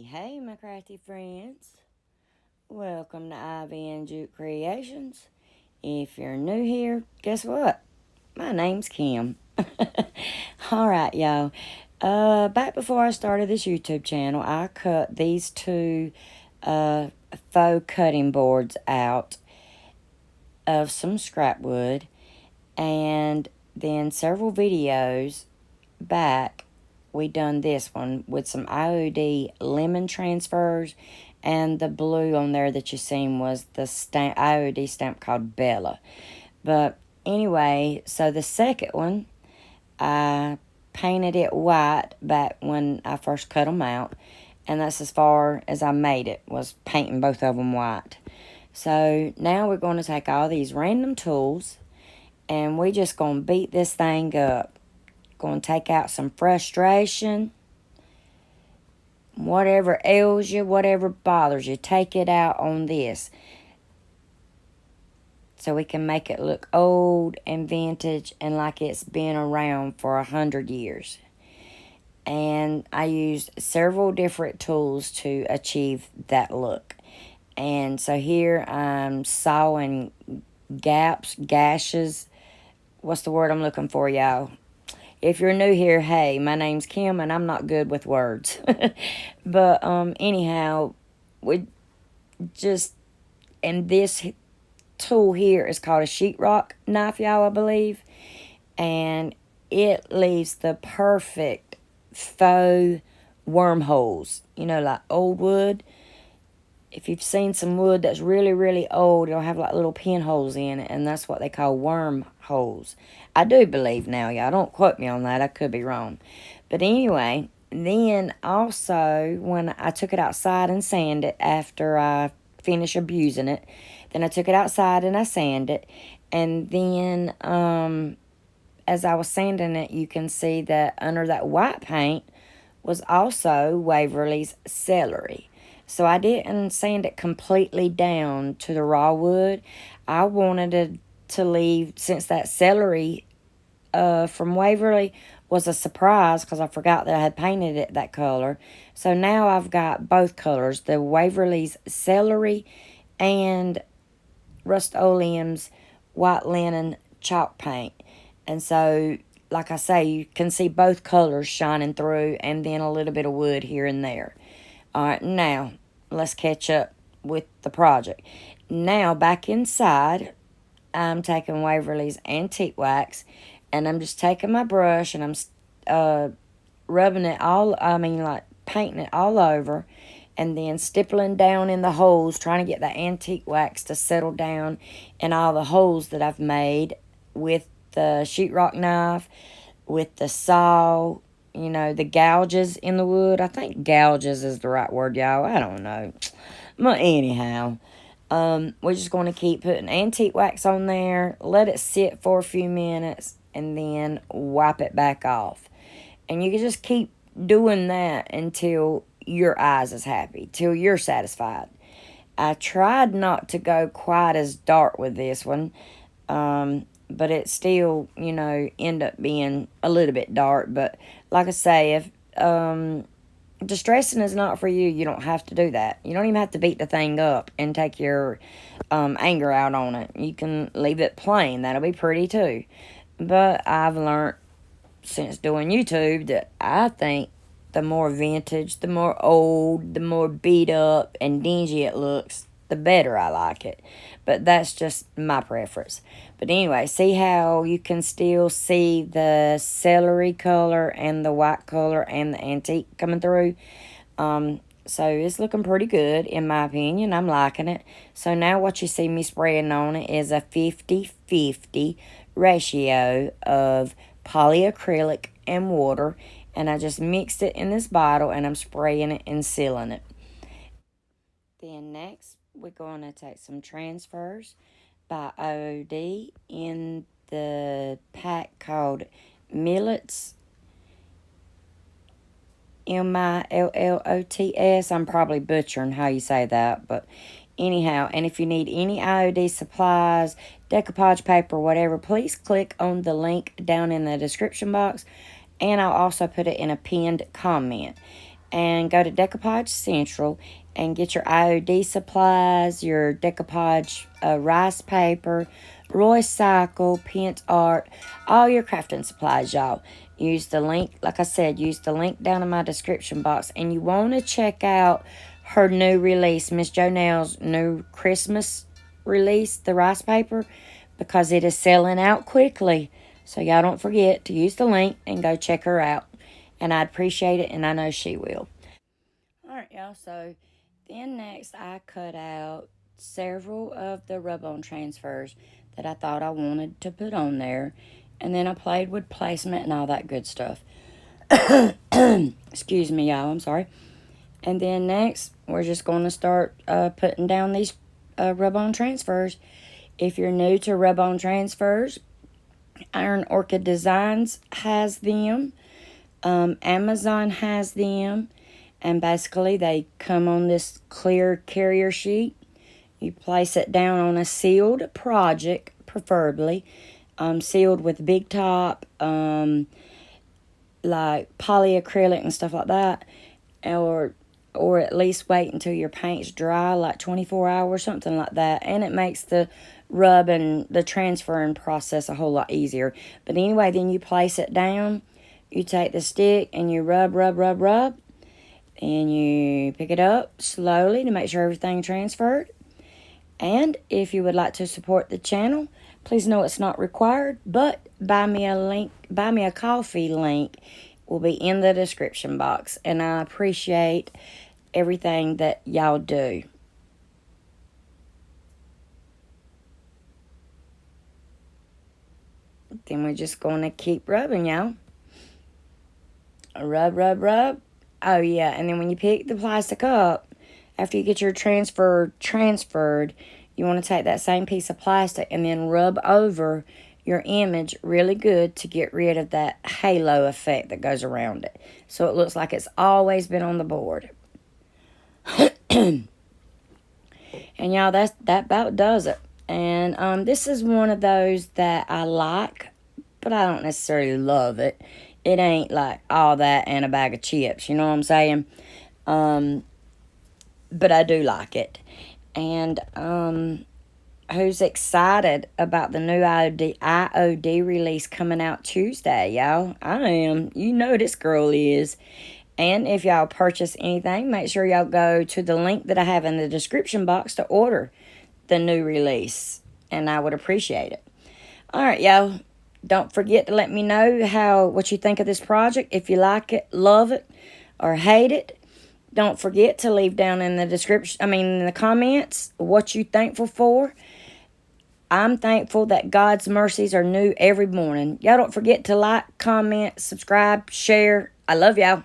Hey, my crafty friends. Welcome to Ivy and Juke Creations. If you're new here, guess what? My name's Kim. Alright, y'all. Back before I started this YouTube channel, I cut these two faux cutting boards out of some scrap wood. And then several videos back, we done this one with some IOD lemon transfers, and the blue on there that you seen was the IOD stamp called Bella. But anyway, so the second one, I painted it white back when I first cut them out, and that's as far as I made it, was painting both of them white. So now we're going to take all these random tools, and we just going to beat this thing up. Going to take out some frustration. Whatever ails you, whatever bothers you, take it out on this. So we can make it look old and vintage and like it's been around for 100 years. And I used several different tools to achieve that look. And so here I'm sawing gaps, gashes. What's the word I'm looking for, y'all? If you're new here, hey, my name's Kim, and I'm not good with words. But anyhow, we just, and this tool here is called a sheetrock knife, y'all, I believe. And it leaves the perfect faux wormholes. You know, like old wood. If you've seen some wood that's really, really old, it'll have like little pinholes in it, and that's what they call wormholes. I do believe now, y'all. Don't quote me on that. I could be wrong. But anyway, then also, when I took it outside and sanded it after I finished abusing it, then I took it outside and I sanded it. And then, as I was sanding it, you can see that under that white paint was also Waverly's celery. So I didn't sand it completely down to the raw wood. I wanted to leave, since that celery from Waverly was a surprise because I forgot that I had painted it that color. So now I've got both colors, the Waverly's celery and Rust-Oleum's white linen chalk paint. And so, like I say, you can see both colors shining through, and then a little bit of wood here and there. Alright, now, let's catch up with the project. Now, back inside, I'm taking Waverly's Antique Wax, and I'm just taking my brush, and I'm rubbing it like painting it all over, and then stippling down in the holes, trying to get the antique wax to settle down in all the holes that I've made with the sheetrock knife, with the saw, you know, the gouges in the wood. I think gouges is the right word, y'all. I don't know. But anyhow, we're just going to keep putting antique wax on there, let it sit for a few minutes, and then wipe it back off. And you can just keep doing that until your eyes is happy, till you're satisfied. I tried not to go quite as dark with this one, but it still, you know, end up being a little bit dark. But like I say, if distressing is not for you, you don't have to do that. You don't even have to beat the thing up and take your anger out on it. You can leave it plain. That'll be pretty too. But I've learned since doing YouTube that I think the more vintage, the more old, the more beat up and dingy it looks, the better I like it. But that's just my preference. But anyway, see how you can still see the celery color and the white color and the antique coming through? So it's looking pretty good, in my opinion. I'm liking it. So now what you see me spraying on it is a 50-50 ratio of polyacrylic and water. And I just mixed it in this bottle, and I'm spraying it and sealing it. Then next, we're going to take some transfers by IOD in the pack called Millots. Millots. I'm probably butchering how you say that, but anyhow, and if you need any IOD supplies, decoupage paper, whatever, please click on the link down in the description box, and I'll also put it in a pinned comment. and go to Decoupage Central and get your IOD supplies, your decoupage rice paper, Royce Cycle, Pent Art, all your crafting supplies, y'all. Use the link, like I said, use the link down in my description box. And you want to check out her new release, Miss Jonelle's new Christmas release, the rice paper, because it is selling out quickly. So y'all don't forget to use the link and go check her out. And I'd appreciate it, and I know she will. Alright, y'all, so then next I cut out several of the rub-on transfers that I thought I wanted to put on there. And then I played with placement and all that good stuff. Excuse me, y'all, I'm sorry. And then next, we're just going to start putting down these rub-on transfers. If you're new to rub-on transfers, Iron Orchid Designs has them. Amazon has them. And basically, they come on this clear carrier sheet. You place it down on a sealed project, preferably. Sealed with big top, like polyacrylic and stuff like that. Or at least wait until your paint's dry, like 24 hours, something like that. And it makes the rub and the transferring process a whole lot easier. But anyway, then you place it down. You take the stick and you rub. And you pick it up slowly to make sure everything transferred. And if you would like to support the channel, please know it's not required, but buy me a coffee link will be in the description box. And I appreciate everything that y'all do. Then we're just going to keep rubbing, y'all. Rub. Oh, yeah, and then when you pick the plastic up, after you get your transferred, you want to take that same piece of plastic and then rub over your image really good to get rid of that halo effect that goes around it. So it looks like it's always been on the board. And y'all, that about does it. And this is one of those that I like, but I don't necessarily love it. It ain't like all that and a bag of chips, you know what I'm saying? But I do like it. And who's excited about the new IOD release coming out Tuesday, y'all? I am. You know this girl is. And if y'all purchase anything, make sure y'all go to the link that I have in the description box to order the new release. And I would appreciate it. All right, y'all. Don't forget to let me know what you think of this project. If you like it, love it, or hate it. Don't forget to leave down in the comments what you're thankful for. I'm thankful that God's mercies are new every morning. Y'all don't forget to like, comment, subscribe, share. I love y'all.